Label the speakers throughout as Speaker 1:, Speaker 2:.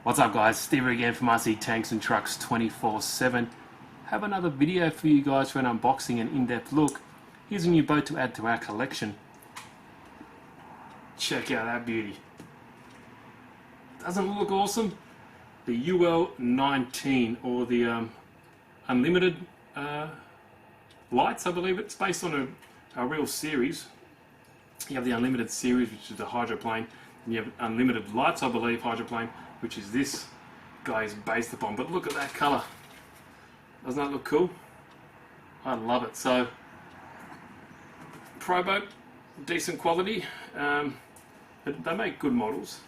Speaker 1: What's up guys, Steve here again from RC Tanks and Trucks 24/7. Have another video for you guys for an unboxing and in-depth look. Here's a new boat to add to our collection. Check out that beauty. Doesn't it look awesome? The UL-19, or the Unlimited lights, I believe. It's based on a real series. You have the Unlimited series, which is the hydroplane, and you have Unlimited lights, I believe, hydroplane, which is this guy is based upon. But look at that colour. Doesn't that look cool? I love it. So, pro boat, decent quality. They make good models,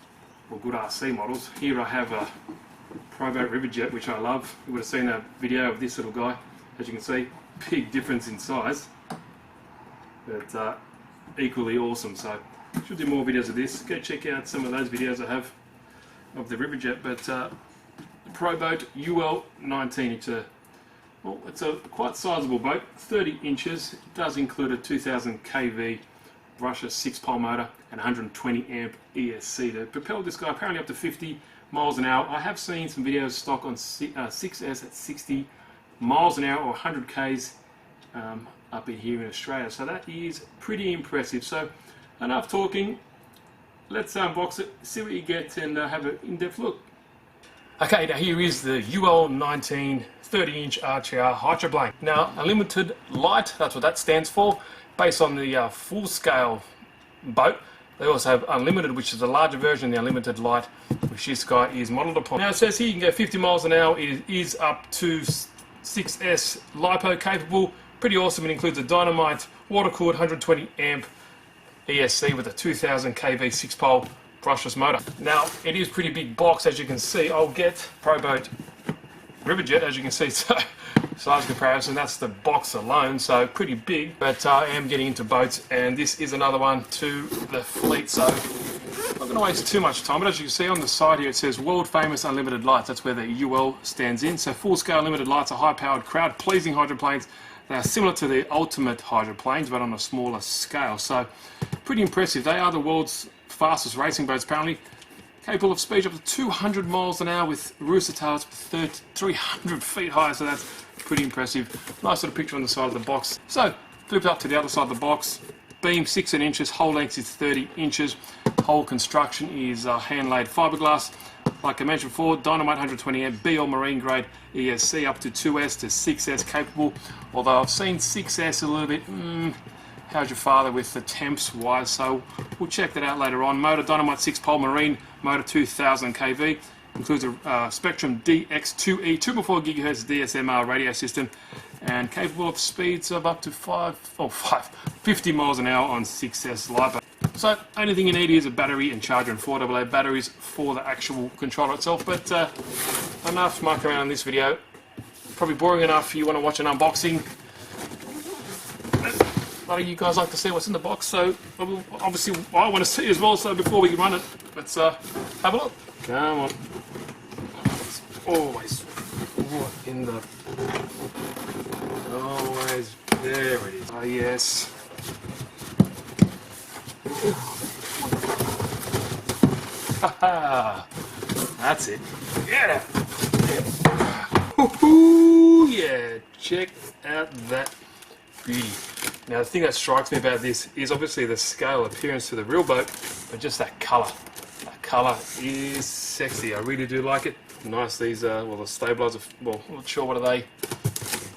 Speaker 1: or good RC models. Here I have a pro boat river jet, which I love. You would have seen that video of this little guy. As you can see, big difference in size, but equally awesome. So, should do more videos of this. Go check out some of those videos I have of the river jet. But pro boat UL-19. It's a quite sizable boat, 30 inches. It does include a 2000 kV brushless 6-pole motor and 120 amp ESC to propel this guy apparently up to 50 miles an hour. I have seen some videos stock on 6S at 60 miles an hour or 100 k's up in here in Australia. So that is pretty impressive. So enough talking. Let's unbox it, see what you get, and have an in-depth look. Okay, now here is the UL-19 30-inch RTR Hydroplane. Now, Unlimited Light, that's what that stands for, based on the full-scale boat. They also have Unlimited, which is the larger version of the Unlimited Light, which this guy is modelled upon. Now, it says here you can go 50 miles an hour. It is up to 6S LiPo capable. Pretty awesome. It includes a Dynamite water-cooled 120 amp ESC with a 2000 kV 6-pole brushless motor. Now, it is pretty big box, as you can see. I'll get Pro Boat River Jet, as you can see, so size comparison, that's the box alone, so pretty big. But I am getting into boats, and this is another one to the fleet, so I'm not going to waste too much time. But as you can see on the side here, it says world famous Unlimited Lights. That's where the UL stands in. So full-scale Unlimited Lights are high-powered, crowd-pleasing hydroplanes. They are similar to the Ultimate hydroplanes, but on a smaller scale. So pretty impressive. They are the world's fastest racing boats, apparently, capable of speed up to 200 miles an hour with rooster tails 300 feet high. So that's pretty impressive. Nice little picture on the side of the box. So flip up to the other side of the box. Beam 6 inches, hull length is 30 inches. Hull construction is hand-laid fiberglass. Like I mentioned before, Dynamite 120 amp BL marine grade ESC up to 2S to 6S capable. Although I've seen 6S a little bit, how's your father with the temps wise, so we'll check that out later on. Motor Dynamite 6-pole marine motor 2000 kV. Includes a Spectrum DX2E 2x4 GHz DSMR radio system, and capable of speeds of up to 50 miles an hour on 6S LiPo. So only thing you need is a battery and charger and 4AA batteries for the actual controller itself. But enough muck around in this video. Probably boring enough if you want to watch an unboxing. A lot of you guys like to see what's in the box, so obviously I want to see as well. So before we can run it, let's have a look. Come on. It's always in the... Always... There it is. Oh, yes. Haha. That's it. Yeah. Woohoo! Yeah. Check out that beauty. Now, the thing that strikes me about this is obviously the scale appearance to the real boat, but just that colour. That colour is sexy. I really do like it. Nice, these, well, the stabilizer, well, I'm not sure what are they,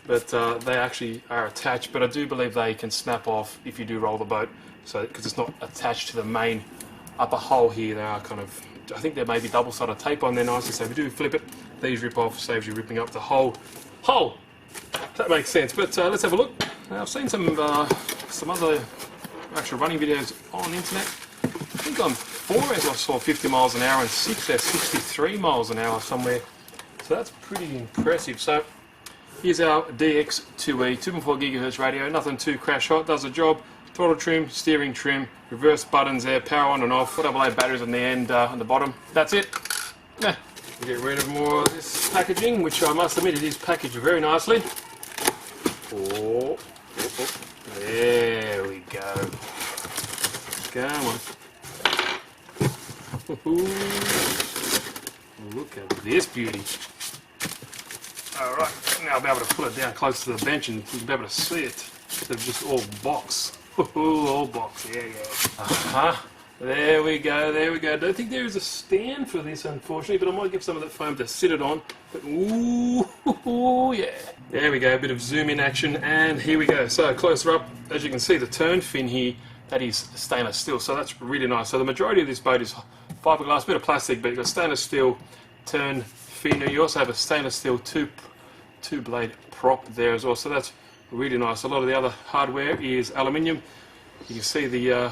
Speaker 1: but they actually are attached, but I do believe they can snap off if you do roll the boat, so because it's not attached to the main upper hull here. They are kind of, I think there may be double-sided tape on there nicely, so if you do flip it, these rip off, saves you ripping up the whole hull. That makes sense, but let's have a look. Now, I've seen some other actual running videos on the internet. I think on 4S I saw 50 miles an hour and 6S 63 miles an hour somewhere. So that's pretty impressive. So here's our DX2E 2x4 GHz radio. Nothing too crash hot, does the job. Throttle trim, steering trim, reverse buttons there, power on and off, AA batteries on the end, on the bottom. That's it. Yeah. Get rid of more of this packaging, which I must admit it is packaged very nicely. Oh, there we go. Come on. look at this beauty. Alright, now I'll be able to put it down close to the bench and you'll be able to see it. Instead of just all box. All box, yeah. There we go, there we go. I don't think there is a stand for this, unfortunately, but I might give some of that foam to sit it on. But ooh, yeah. There we go, a bit of zoom in action, and here we go. So closer up, as you can see, the turn fin here, that is stainless steel, so that's really nice. So the majority of this boat is fiberglass, bit of plastic, but you've got stainless steel turn fin. You also have a stainless steel two-blade prop there as well, so that's really nice. A lot of the other hardware is aluminium. You can see the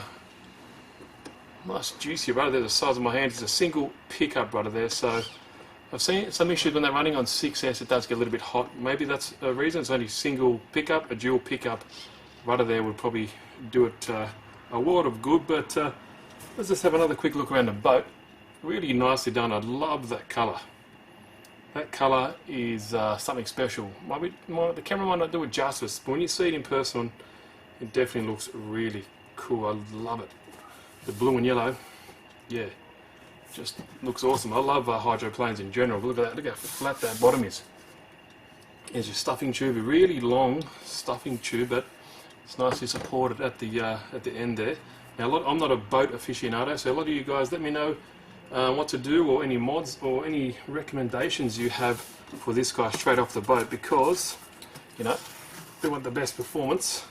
Speaker 1: nice juicy rudder there, the size of my hand. It's a single pickup rudder there, so I've seen some issues when they're running on 6S, it does get a little bit hot. Maybe that's a reason. It's only single pickup. A dual pickup rudder there would probably do it a lot of good, but let's just have another quick look around the boat. Really nicely done. I love that colour. That colour is something special. The camera might not do it justice, but when you see it in person, it definitely looks really cool. I love it. The blue and yellow, yeah, just looks awesome. I love hydroplanes in general. Look at that, look how flat that bottom is. There's your stuffing tube, a really long stuffing tube, but it's nicely supported at the end there. Now, I'm not a boat aficionado, so a lot of you guys let me know what to do, or any mods or any recommendations you have for this guy straight off the boat, because, you know, we want the best performance,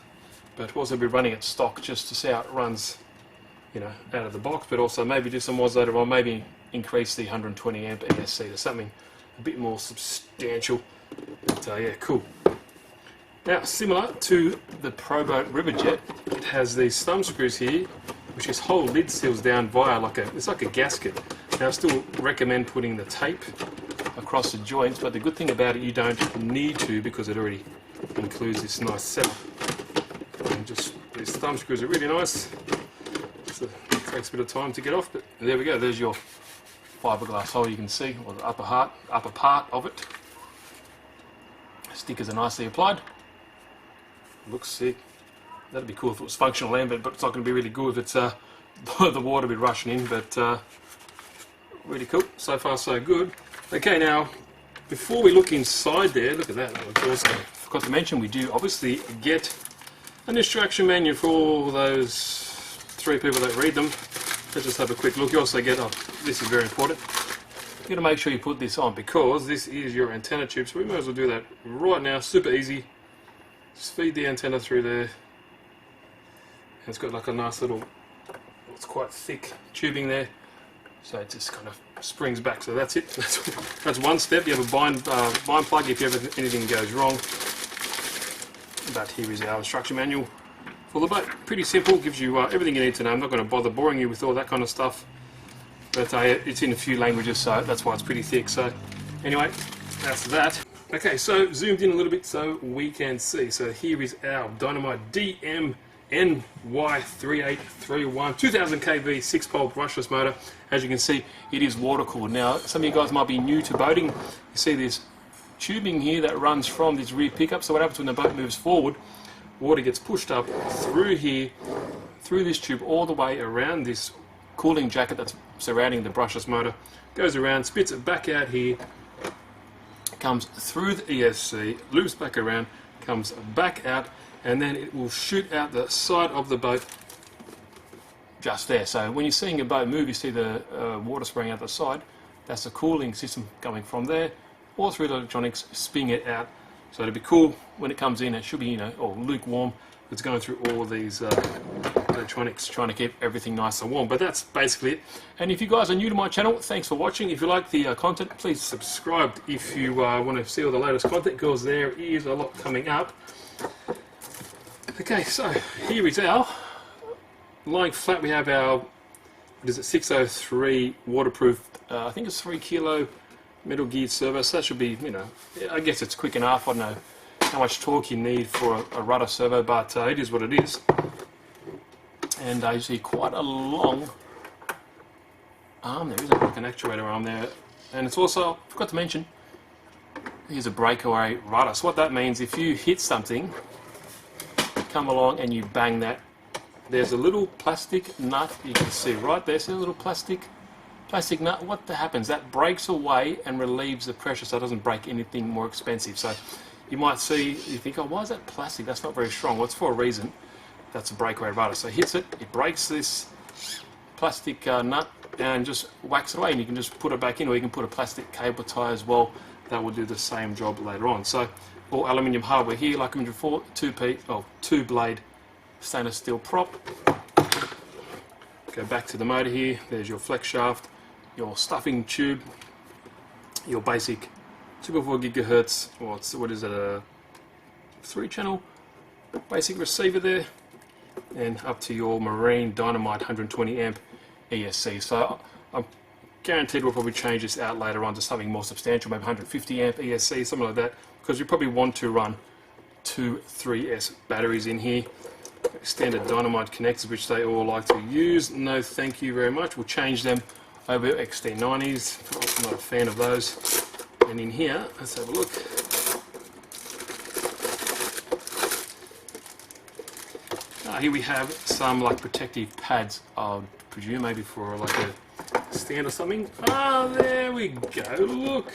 Speaker 1: but also be running it stock just to see how it runs, you know, out of the box, but also maybe do some mods later on, maybe increase the 120 amp ESC to something a bit more substantial. But yeah, cool. Now, similar to the Proboat Riverjet, it has these thumb screws here, which just hold lid seals down via it's like a gasket. Now, I still recommend putting the tape across the joints, but the good thing about it, you don't need to, because it already includes this nice setup. And just these thumb screws are really nice. So it takes a bit of time to get off, but there we go. There's your fiberglass hole, you can see, or the upper part of it. Stickers are nicely applied. Looks sick. That'd be cool if it was functional land, but it's not going to be really good if it's the water be rushing in. But really cool. So far, so good. Okay, now before we look inside there, look at that. Also, forgot to mention, we do obviously get an instruction manual for all those 3 people that read them. Let's just have a quick look. You also get, this is very important, you got to make sure you put this on, because this is your antenna tube, so we might as well do that right now. Super easy. Just feed the antenna through there. And it's got like a nice little, it's quite thick tubing there, so it just kind of springs back. So that's it. That's one step. You have a bind plug if anything goes wrong. But here is our instruction manual for the boat. Pretty simple, gives you everything you need to know. I'm not going to bother boring you with all that kind of stuff, but it's in a few languages, so that's why it's pretty thick. So anyway, that's that. Okay, so zoomed in a little bit so we can see. So here is our Dynamite DMNY3831 2000 kV 6-pole brushless motor. As you can see, it is water cooled. Now, some of you guys might be new to boating. You see this tubing here that runs from this rear pickup. So what happens when the boat moves forward? Water gets pushed up through here, through this tube, all the way around this cooling jacket that's surrounding the brushless motor, goes around, spits it back out here, comes through the ESC, loops back around, comes back out, and then it will shoot out the side of the boat just there. So when you're seeing a boat move, you see the water spraying out the side. That's the cooling system coming from there, all through the electronics, spinning it out. So it'll be cool when it comes in. It should be, you know, or lukewarm. It's going through all these electronics, trying to keep everything nice and warm. But that's basically it. And if you guys are new to my channel, thanks for watching. If you like the content, please subscribe if you want to see all the latest content, because there is a lot coming up. Okay, so here is our, lying flat, we have our, what is it, 603 waterproof, I think it's 3 kilo metal geared servo. So that should be, you know, I guess it's quick enough. I don't know how much torque you need for a rudder servo, but it is what it is. And you see quite a long arm there, isn't it? Like an actuator arm there. And it's also, I forgot to mention, here's a breakaway rudder. So what that means, if you hit something, come along and you bang that, there's a little plastic nut you can see right there. See a little plastic plastic nut, what happens? That breaks away and relieves the pressure so it doesn't break anything more expensive. So you might see, you think, oh, why is that plastic? That's not very strong. Well, it's for a reason. That's a breakaway rudder. So it hits it, it breaks this plastic nut and just whacks it away, and you can just put it back in, or you can put a plastic cable tie as well. That will do the same job later on. So all aluminium hardware here, like I mentioned before, two blade stainless steel prop. Go back to the motor here. There's your flex shaft, your stuffing tube, your basic 2.4 gigahertz, or what is it, a 3-channel basic receiver there, and up to your Marine Dynamite 120 amp ESC. So I'm guaranteed we'll probably change this out later on to something more substantial, maybe 150 amp ESC, something like that, because you probably want to run two 3S batteries in here. Standard Dynamite connectors, which they all like to use. No thank you very much. We'll change them over XT90s. I'm not a fan of those. And in here, let's have a look. Here we have some like protective pads, I would presume, maybe for like a stand or something. Ah, there we go, look.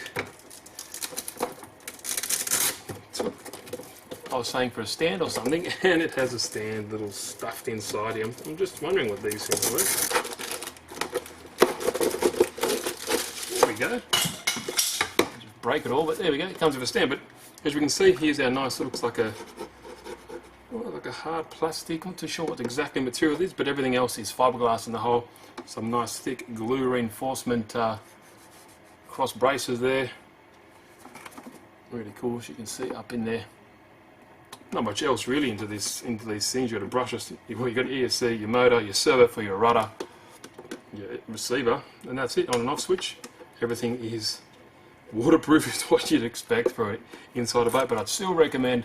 Speaker 1: I was saying for a stand or something, and it has a stand little stuffed inside here. I'm just wondering what these things were. There we go. Just break it all, but there we go. It comes with a stand. But as you can see, here's our nice. It looks like a hard plastic. I'm not too sure what exactly material it is, but everything else is fiberglass in the hole. Some nice thick glue reinforcement cross braces there. Really cool, as you can see up in there. Not much else really into these things. You got a brushes, you've got ESC, your motor, your servo for your rudder, your receiver, and that's it. On and off switch. Everything is waterproof, is what you'd expect for it inside a boat. But I'd still recommend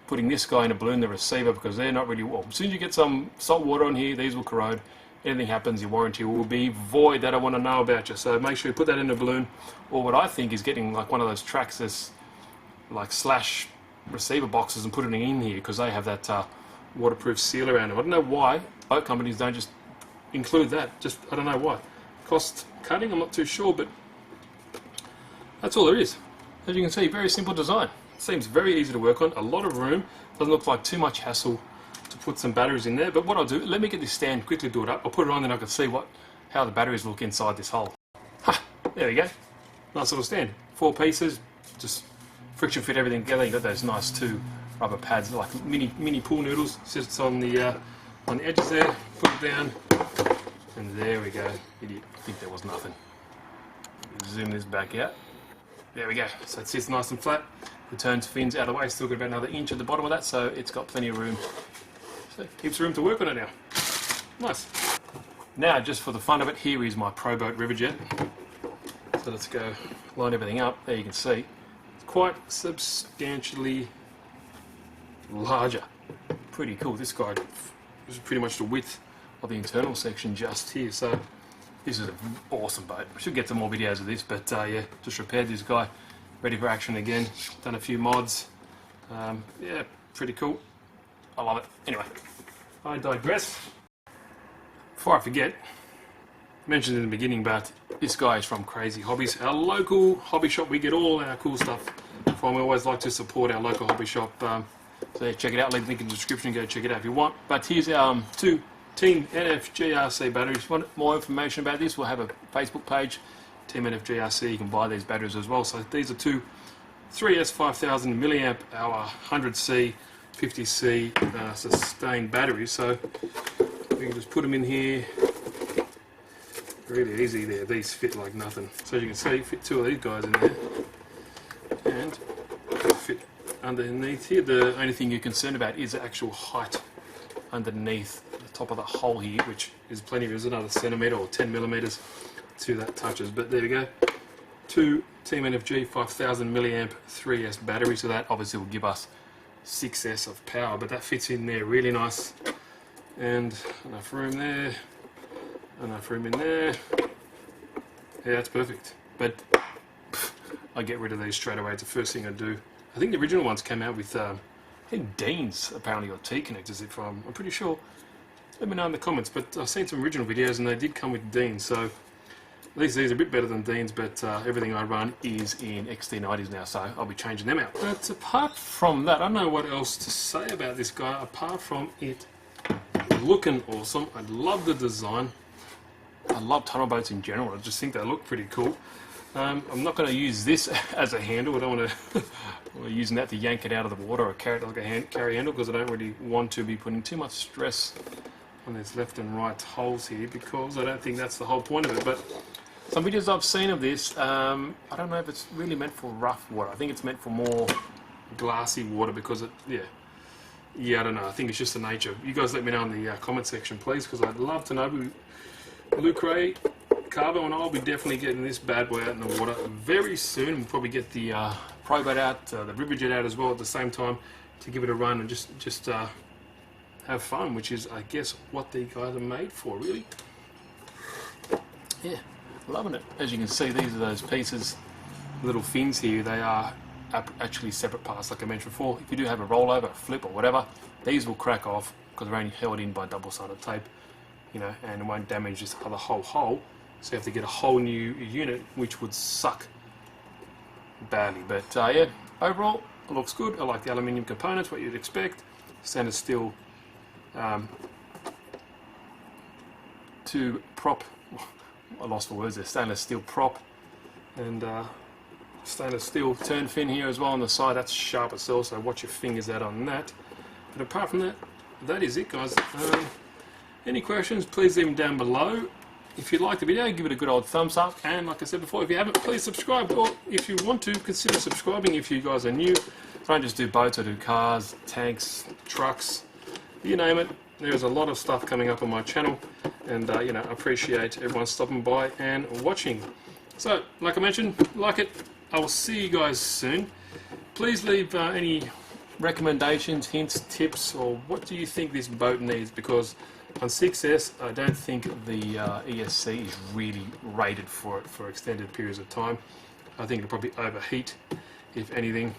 Speaker 1: putting this guy in a balloon, the receiver, because they're not really warm. As soon as you get some salt water on here, these will corrode. Anything happens, your warranty will be void. They don't want to know about you. So make sure you put that in a balloon. Or what I think is getting like one of those Traxxas like slash receiver boxes and putting it in here, because they have that waterproof seal around them. I don't know why boat companies don't just include that. I don't know why. Cost cutting, I'm not too sure, but that's all there is. As you can see, very simple design. Seems very easy to work on. A lot of room. Doesn't look like too much hassle to put some batteries in there. But what I'll do, let me get this stand, quickly do it up. I'll put it on, then I can see how the batteries look inside this hole. Ha! There we go. Nice little stand. 4 pieces. Just friction fit everything together. You've got those nice 2 rubber pads, like mini pool noodles. Sits on the edges there. Put it down, and there we go. Idiot. I think there was nothing. Zoom this back out. There we go. So it sits nice and flat. The turns fins out of the way. Still got about another inch at the bottom of that, so it's got plenty of room. So heaps of room to work on it now. Nice. Now, just for the fun of it, here is my Pro Boat River Jet. So let's go line everything up. There you can see. Quite substantially larger. Pretty cool. This guy is pretty much the width of the internal section just here. So this is an awesome boat. I should get some more videos of this, but yeah, just repaired this guy. Ready for action again. Done a few mods. Yeah, pretty cool. I love it. Anyway, I digress. Before I forget, I mentioned in the beginning, but this guy is from Crazy Hobbies, our local hobby shop. We get all our cool stuff from. We always like to support our local hobby shop. So check it out. Leave the link in the description. Go check it out if you want. But here's our 2 Team NFG RC batteries. If you want more information about this, we'll have a Facebook page, Team NFG RC. You can buy these batteries as well. So these are 2 3S 5000 milliamp hour 100C 50C sustained batteries. So we can just put them in here. Really easy there. These fit like nothing. So as you can see, fit 2 of these guys in there, and fit underneath here. The only thing you're concerned about is the actual height underneath the top of the hole here, which is plenty. There's another centimetre or 10 millimetres to that touches. But there we go. 2 Team NFG 5000 milliamp 3S battery. So that obviously will give us 6S of power. But that fits in there really nice, and enough room there. Enough room in there. Yeah, that's perfect. But I get rid of these straight away. It's the first thing I do. I think the original ones came out with, I think Dean's apparently, or T connectors. If I'm pretty sure. Let me know in the comments. But I've seen some original videos and they did come with Dean's. So At least these are a bit better than Dean's, but everything I run is in XT90s now, so I'll be changing them out. But apart from that, I don't know what else to say about this guy, apart from it looking awesome. I love the design. I love tunnel boats in general. I just think they look pretty cool. I'm not going to use this as a handle. I don't want to using that to yank it out of the water or carry it like a carry handle, because I don't really want to be putting too much stress on these left and right holes here, because I don't think that's the whole point of it. But some videos I've seen of this, I don't know if it's really meant for rough water. I think it's meant for more glassy water, because it, yeah, I don't know. I think it's just the nature. You guys let me know in the comment section, please, because I'd love to know. Luke Ray, Carbo and I'll be definitely getting this bad boy out in the water very soon. We'll probably get the Pro Boat out, the Riverjet out as well at the same time, to give it a run and just have fun, which is, I guess, what these guys are made for, really. Yeah, loving it. As you can see, these are those pieces, little fins here. They are actually separate parts, like I mentioned before. If you do have a rollover, a flip or whatever, these will crack off because they're only held in by double-sided tape, you know, and it won't damage this other whole hole. So you have to get a whole new unit, which would suck badly. But yeah, overall, it looks good. I like the aluminium components, what you'd expect. Stainless steel to prop. I lost the words there. Stainless steel prop, and stainless steel turn fin here as well on the side. That's sharp itself, so watch your fingers out on that. But apart from that, that is it, guys. Any questions, please leave them down below. If you like the video, give it a good old thumbs up, and like I said before, if you haven't, please subscribe, or if you want to, consider subscribing if you guys are new. I don't just do boats, I do cars, tanks, trucks, you name it. There's a lot of stuff coming up on my channel, and you know, I appreciate everyone stopping by and watching. So, like I mentioned, like it. I will see you guys soon. Please leave any recommendations, hints, tips, or what do you think this boat needs, because on 6S, I don't think the ESC is really rated for it for extended periods of time. I think it'll probably overheat, if anything.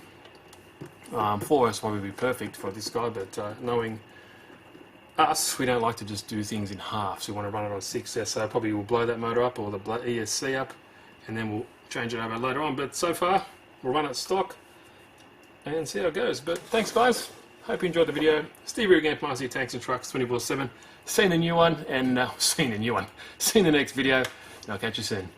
Speaker 1: 4S will probably be perfect for this guy, but knowing us, we don't like to just do things in half, so we want to run it on 6S, so probably we'll blow that motor up or the ESC up, and then we'll change it over later on. But so far, we'll run it stock and see how it goes. But thanks, guys. Hope you enjoyed the video. Steve here again from RC Tanks and Trucks 24/7. Seen the new one, and seen the next video, and I'll catch you soon.